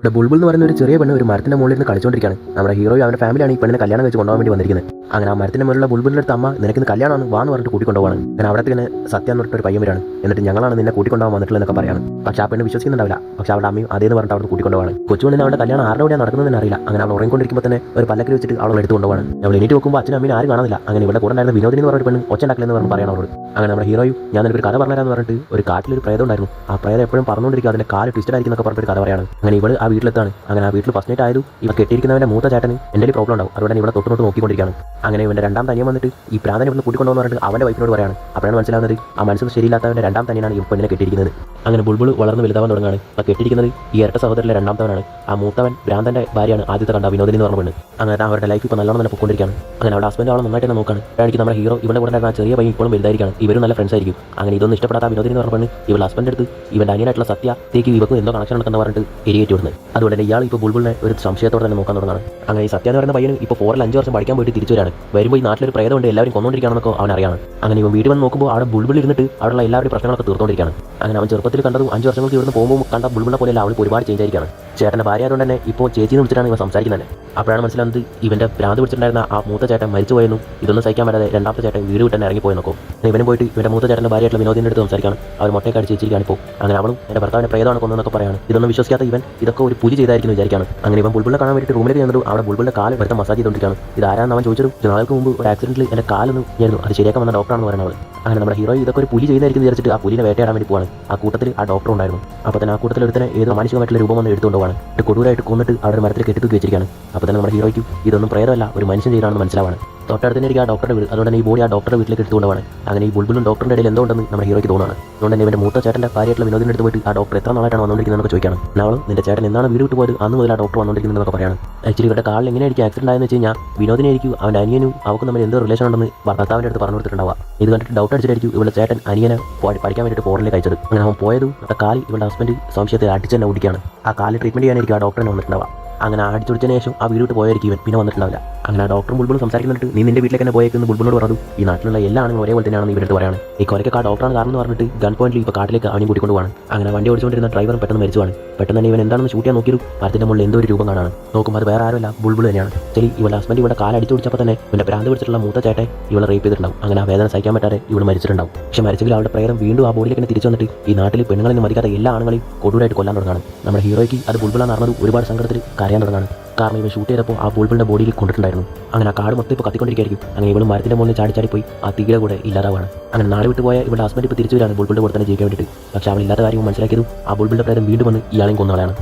ഇവിടെ ബുൾബുൾ എന്ന് പറയുന്ന ഒരു ചെറിയ പെണ്ണ് ഒരു മരത്തിന്റെ മുകളിൽ നിന്ന് കളിച്ചുകൊണ്ടിരിക്കുകയാണ്. നമ്മുടെ ഹീറോയും അവരുടെ ഫാമിലിയാണ് ഈ പെണ്ണിനെ കല്യാണം കഴിച്ച് കൊണ്ടുപോകാൻ വേണ്ടി വന്നിരിക്കുന്നത്. അങ്ങനെ ആ മരത്തിന്റെ മുകളിലുള്ള ബുൾബുളിന്റെ അടുത്ത് അമ്മ നിനക്കിന്ന് കല്യാണമാണ് വാന്ന് പറഞ്ഞിട്ട് കൂട്ടിക്കൊണ്ടുപോകാണ്. ഞാൻ അവിടെ തന്നെ സത്യം എന്ന് പറഞ്ഞിട്ട് ഒരു പയ്യൻ വരാണ്. എന്നിട്ട് ഞങ്ങളാണ് നിന്നെ കൂട്ടിക്കൊണ്ടുപോകാൻ വന്നിട്ടുള്ളതെന്നൊക്കെ പറയാണ്. പക്ഷേ ആ പെണ്ണ് വിശ്വസിക്കുന്നുണ്ടാവില്ല. പക്ഷേ അവളുടെ അമ്മയും അതേന്ന് പറഞ്ഞിട്ട് അവിടെ കൂട്ടിക്കൊണ്ടുപോകാണ്. കൊച്ചുപെണ്ണിന് അവളുടെ കല്യാണം ആരുടെ കൂടെയാണ് നടക്കുന്നതെന്ന് അറിയില്ല. അങ്ങനെ അവൾ ഉറങ്ങിക്കൊണ്ടിരിക്കുമ്പോൾ തന്നെ ഒരു പല്ലക്കിൽ വെച്ചിട്ട് അവൾ എടുത്ത് കൊണ്ടുപോകാണ്. അവൾ എണീറ്റ് നോക്കുമ്പോൾ അച്ഛനും അമ്മയും ആരും കാണുന്നില്ല. അങ്ങനെ ഇവിടെ കൂടെ ഉണ്ടായിരുന്ന വിനോദിനി എന്ന് പറഞ്ഞ പെണ്ണ് ഒച്ചണ്ടാക്കില്ലെന്ന് പറഞ്ഞ് പറയണം അവരോട്. അങ്ങനെ നമ്മുടെ ഹീറോയും ഞാൻ ഒരു കഥ പറഞ്ഞുതരാന്ന് പറഞ്ഞിട്ട് ഒരു കാട്ടിലൊരു പ്രേതം ഉണ്ടായിരുന്നു. ആ പ്രേതം എപ്പോഴും പറഞ്ഞുകൊണ്ടിരിക്കുക അതിന്റെ കാല് ട്വിസ്റ്റഡ് ആയിരിക്കുന്നൊക്കെ പറഞ്ഞിട്ട് കഥ പറയാണ്. അങ്ങനെ ഇവൾ ആ വീട്ടിലെത്താണ്. അങ്ങനെ ആ വീട്ടിൽ ഫസ്റ്റ് നൈറ്റ് ആയതു ഇവ കെട്ടിയിരിക്കുന്നവന്റെ മൂത്ത ചേട്ടന് എന്തെങ്കിലും പ്രോബ്ലം ഉണ്ടാവും. അതുകൊണ്ട് ഇവിടെ തൊട്ട് നോക്കിക്കൊണ്ടിരിക്കുകയാണ്. അങ്ങനെ ഇവന്റെ രണ്ടാം തനിയം വന്നിട്ട് ഈ പ്രാന്തനെ ഇവിടെ കൂട്ടിക്കൊണ്ടുവന്ന് പറഞ്ഞിട്ട് അവന്റെ വൈഫിനോട് പറയാണ്. അപ്പോഴാണ് മനസ്സിലാവുന്നത് ആ മനസ്സിൽ ശരിയില്ലാത്തവന്റെ രണ്ടാം തനിയാണ് ഈ പെണ്ണിനെ കെട്ടിയിരിക്കുന്നത്. അങ്ങനെ ബുൾബുൾ വളർന്ന് വലുതാവാൻ തുടങ്ങാണ്. അപ്പോൾ കെട്ടിയിരിക്കുന്നത് ഈ ഇരട്ട സഹോദരത്തിലെ രണ്ടാമത്തവനാണ്. ആ മൂത്തവൻ ഭ്രാന്തന്റെ ഭാര്യയാണ് ആദ്യത്തെ കണ്ട വിനോദിനി എന്ന് പറഞ്ഞ പെണ്ണ്. അങ്ങനെ അവരുടെ ലൈഫ് ഇപ്പോൾ നല്ലോണം തന്നെ പൊക്കൊണ്ടിരിക്കുകയാണ്. അങ്ങനെ അവളുടെ ഹസ്ബൻഡ് അവളെ നന്നായിട്ട് തന്നെ നോക്കാണ്. എനിക്ക് നമ്മുടെ ഹീറോ ഇവന്റെ കൂടെ ആ ചെറിയ പയ്യൻ ഇപ്പോഴും വലുതായിരിക്കണം. ഇവരും നല്ല ഫ്രണ്ട്സ് ആയിരിക്കും. അങ്ങനെ ഇതൊന്നും ഇഷ്ടപ്പെടാത്ത വിനോദിനി എന്ന് പറഞ്ഞ പെണ്ണ് ഇവളുടെ ഹസ്ബൻഡ് അടുത്ത് ഇവന്റെ അനിയനായിട്ടുള്ള സത്യത്തേക്ക് ഇവക്കും എന്തോ കണക്ഷൻ ഉണ്ടെന്ന് പറഞ്ഞിട്ട് എരിയേറ്റ് വിടുന്നത്. അതുകൊണ്ട് തന്നെ ഇയാൾ ഇപ്പോൾ ബുൾബുളിനെ ഒരു സംശയത്തോടെ തന്നെ നോക്കാൻ തുടങ്ങാണ്. അങ്ങനെ ഈ സത്യ എന്ന് പറയുന്ന പയ്യന് ഇപ്പോൾ 4 5 വർഷം പഠിക്കാൻ പോയിട്ട് തിരിച്ചു വരാണ്. വരുമ്പോൾ ഈ നാട്ടിലൊരു പ്രേതമുണ്ട് എല്ലാവരും കൊന്നുകൊണ്ടിരിക്കുകയാണെന്നൊക്കെ അവൻ അറിയാണ്. അങ്ങനെ ഇവൻ വീട്ടിൽ വന്ന് നോക്കുമ്പോൾ അവിടെ ബുൾബുൾ ഇരുന്നിട്ട് അവിടെയുള്ള എല്ലാവരുടെയും പ്രശ്നങ്ങളൊക്കെ തീർത്തുകൊണ്ടിരിക്കുകയാണ്. അങ്ങനെ അവൻ ചെറുപ്പത്തിൽ കണ്ടതും 5 വർഷങ്ങൾക്ക് ഇവിടുന്ന് പോകുമ്പോൾ കണ്ട ബുൾബുളിനെ പോലെ അവൾ ഒരുപാട് ചേഞ്ച് ആയിരിക്കുകയാണ്. ചേട്ടൻ്റെ ഭാര്യ ആയതുകൊണ്ട് തന്നെ ഇപ്പോൾ ചേച്ചിന്ന് വിളിച്ചിട്ടാണ് ഇവൻ സംസാരിക്കുന്നത്. അപ്പോഴാണ് മനസ്സിലാവുന്നത് ഇവന്റെ ഭ്രാന്ത് പിടിച്ചിട്ടുണ്ടായിരുന്ന ആ മൂത്ത ചേട്ടൻ മരിച്ചു പോയെന്നും ഇതൊന്നും സഹിക്കാൻ പറ്റാതെ രണ്ടാമത്തെ ചേട്ടൻ വീട് വിട്ട് തന്നെ ഇറങ്ങിപ്പോയി നോക്കും. ഇവനും പോയിട്ട് ഇവന്റെ മൂത്ത ചേട്ടൻ്റെ ഭാര്യയായിട്ടുള്ള വിനോദിൻ്റെ അടുത്ത് സംസാരിക്കണം. അവർ മുട്ടയൊക്കെ അടിച്ച് വെച്ചിരിക്കുകയാണ് ഇപ്പോൾ. അങ്ങനെ അവളും എൻ്റെ ഭർത്താവിനെ പ്രേതമാണ് കൊന്നതെന്നൊക്കെ പറയാണ്. ഇതൊന്നും വിശ്വസിക്കാത്ത ഇവൻ ഇതൊക്കെ ഒരു പുലി ചെയ്തായിരിക്കും വിചാരിക്കാണ്. അങ്ങനെ ഇവൻ ബുൾബുളിനെ കാണാൻ വേണ്ടി റൂമിലേക്ക് ചെന്നിട്ട് അവിടെ ബുൾബുളിന്റെ കാല് വെറുതെ മസാജ് ചെയ്തുകൊണ്ടിരിക്കുകയാണ്. ഇത് ആരാന്ന് അവൻ ചോദിച്ചത് നാൾക്ക് മുമ്പ് ഒരു ആക്സിഡന്റിൽ എൻ്റെ കാലൊന്നും ഞായിരുന്നു അത് ശരിയാക്കാൻ വന്ന ഡോക്ടറാണെന്ന് പറയുന്നത്. അങ്ങനെ നമ്മുടെ ഹീറോ ഇതൊക്കെ ഒരു പുലി ചെയ്യുന്നതായിരിക്കും വിചാരിച്ചിട്ട് ആ പുലിനെ വേട്ടയാടാൻ വേണ്ടി പോവാണ്. ആ കൂട്ടത്തിൽ ആ ഡോക്ടർ ഉണ്ടായിരുന്നു. അപ്പോൾ തന്നെ ആ കൂട്ടത്തിൽ ഒരുത്തനെ ഏതോ മാനുഷികമായിട്ടുള്ള രൂപം വന്ന് എടുത്തുകൊണ്ട് പോവാണ്. കൊടൂരായിട്ട് കൊന്നിട്ട് അവിടെ മരത്തിൽ കെട്ടിത്തൂക്കി വെച്ചിരിക്കുകയാണ്. അപ്പോൾ തന്നെ നമ്മുടെ ഹീറോയ്ക്ക് ഇതൊന്നും പ്രേതമല്ല ഒരു മനുഷ്യൻ ചെയ്താണെന്ന് മനസ്സിലാവാണ്. തൊട്ടടുത്ത് തന്നെ ആ ഡോക്ടറുടെ വീട്. അതുകൊണ്ട് തന്നെ ഈ ബോഡി ആ ഡോക്ടറുടെ വീട്ടിലേക്ക് എടുത്തുകൊണ്ടാണ്. അങ്ങനെ ഈ ബുൾബുളും ഡോക്ടറിന്റെ ഇടയിൽ എന്തോ ഉണ്ടെന്ന് നമ്മുടെ ഹീറോയ്ക്ക് തോന്നുകയാണ്. അതുകൊണ്ട് തന്നെ ഇവന്റെ മൂത്ത ചേട്ടൻ്റെ ഭാര്യയായിട്ടുള്ള വിനോദിൻ്റെ അടുത്ത് പോയിട്ട് ആ ഡോക്ടർ എത്ര നാളായിട്ടാണ് വന്നുകൊണ്ടിരിക്കുന്നതെന്നൊക്കെ ചോദിക്കണം. നാളെ നിന്റെ ചേട്ടൻ എന്നാണ് വീട് വിട്ട് പോയത് അന്ന് മുതൽ ആ ഡോക്ടർ വന്നുകൊണ്ടിരിക്കുന്നതെന്നൊക്കെ പറയാണ്. ആക്ച്വലി ഇവരുടെ കാലിൽ എങ്ങനെയായിരിക്കും ആക്സിഡന്റ് ആയെന്ന് വെച്ച് കഴിഞ്ഞാൽ വിനോദിനായിരിക്കും അവൻ്റെ അനിയനും അവർക്ക് തമ്മിൽ എന്തോ റിലേഷൻ ഉണ്ടെന്ന് ഭർത്താവിൻ്റെ അടുത്ത് പറഞ്ഞു കൊടുത്തിട്ടുണ്ടാവുക. ഇത് കണ്ടിട്ട് ഡൗട്ട് അടിച്ചിട്ടായിരിക്കും ഇവളുടെ ചേട്ടൻ അനിയനെ പഠിക്കാൻ വേണ്ടിയിട്ട് ഫോറിനിലേക്ക് അയച്ചത്. അങ്ങനെ അവൻ പോയതും ആ കാല് ഇവളുടെ ഹസ്ബൻഡ് സംശയത്തിൽ അടിച്ച് തന്നെ ഓടിക്കുകയാണ്. ആ കാല് ട്രീറ്റ്മെന്റ് ചെയ്യാനായിരിക്കും ആ ഡോക്ടറിനെ വന്നിട്ടുണ്ടാവുക. അങ്ങനെ അടിച്ചൊടിച്ചതിന് ശേഷം ആ വീട് വിട്ട് പോയായിരിക്കും ഇവൻ പിന്നെ വന്നിട്ടുണ്ടാവില്ല. അങ്ങനെ ആ ഡോക്ടറും ബുൾബുളും സംസാരിക്കുന്നിട്ട് നീ നിന്റെ വീട്ടിലേക്ക് തന്നെ പോയേക്കെന്ന് ബുൾബുളിനോട് പറഞ്ഞു. ഈ നാട്ടിലുള്ള എല്ലാ ആണെങ്കിലും ഒരേപോലെ തന്നെയാണെന്ന് ഇവരുടെ പറയാണ്. ഈ കൊലയ്ക്ക് ആ ഡോക്ടറാണ് കാരണം എന്ന് പറഞ്ഞിട്ട് ഗൺ പോയിന്റിൽ ഇപ്പോൾ കാട്ടിലേക്ക് അവനും കൂട്ടിക്കൊണ്ട് പോകാണ്. അങ്ങനെ വണ്ടി ഓടിച്ചുകൊണ്ടിരുന്ന ഡ്രൈവറും പെട്ടെന്ന് മരിച്ചുവാണ്. പെട്ടെന്ന് തന്നെ ഇവൻ എന്താണെന്ന് ഷൂട്ട് ചെയ്യാൻ നോക്കിയൊരു മരത്തിന്റെ മുകളിൽ എന്തോ ഒരു രൂപം കാണാണ്. നോക്കുമ്പോൾ അത് വേറെ ആരുമല്ല ബുൾബുൾ തന്നെയാണ്. ശരി ഇവളുടെ ഹസ്ബൻഡ് ഇവിടെ കാല് അടിച്ചു പിടിച്ചപ്പോൾ തന്നെ ഇവന്റെ ഭ്രാന്ത് പിടിച്ചിട്ടുള്ള മൂത്ത ചേട്ടൻ ഇവളെ റേപ്പ് ചെയ്തിട്ടുണ്ടാവും. അങ്ങനെ ആ വേദന സഹിക്കാൻ പറ്റാതെ ഇവൾ മരിച്ചിട്ടുണ്ടാവും. പക്ഷേ മരിച്ചെങ്കിൽ അവളുടെ പ്രേതം വീണ്ടും ആ ബോഡിയിലേക്ക് തന്നെ തിരിച്ചു വന്നിട്ട് ഈ നാട്ടിൽ പെണ്ണുങ്ങളിൽ നിന്ന് മരിക്കാത്ത എല്ലാ ആണുങ്ങളെയും കൊടൂരായിട്ട് കൊല്ലാൻ തുടങ്ങാണ്. നമ്മുടെ ഹീറോയ്ക്ക് അത് ബുൾബുളാന്ന് പറഞ്ഞത് ഒരുപാട് സങ്കടത്തിൽ കരയാൻ തുടങ്ങാണ്. കാരണം ഇവൻ ഷൂട്ട് ചെയ്തപ്പോൾ ആ ബുൾബുളിന്റെ ബോഡിയിൽ കൊണ്ടിട്ടുണ്ടായിരുന്നു. അങ്ങനെ ആ കാട് മൊത്തം ഇപ്പോൾ കത്തിക്കൊണ്ടിരിക്കുകയായിരിക്കും. അങ്ങനെ ഇവളും മരത്തിന്റെ മുകളിൽ ചാടി പോയി ആ തീയുടെ കൂടെ ഇല്ലാതാവാണ്. അങ്ങനെ നാട് വിട്ട് പോയ ഇവളുടെ ഹസ്ബൻഡ് ഇപ്പോൾ തിരിച്ചു വരാണ് ബുൾബുളിന്റെ കൂടെ തന്നെ ജീവിക്കാൻ വേണ്ടിയിട്ട്. പക്ഷേ അവൾ ഇല്ലാത്ത കാര്യം മനസ്സിലാക്കിയതും ആ ബുൾബുളിന്റെ പ്രേതം വീണ്ടും വന്ന് ഇയാളെയും കൊന്നവളാണ്.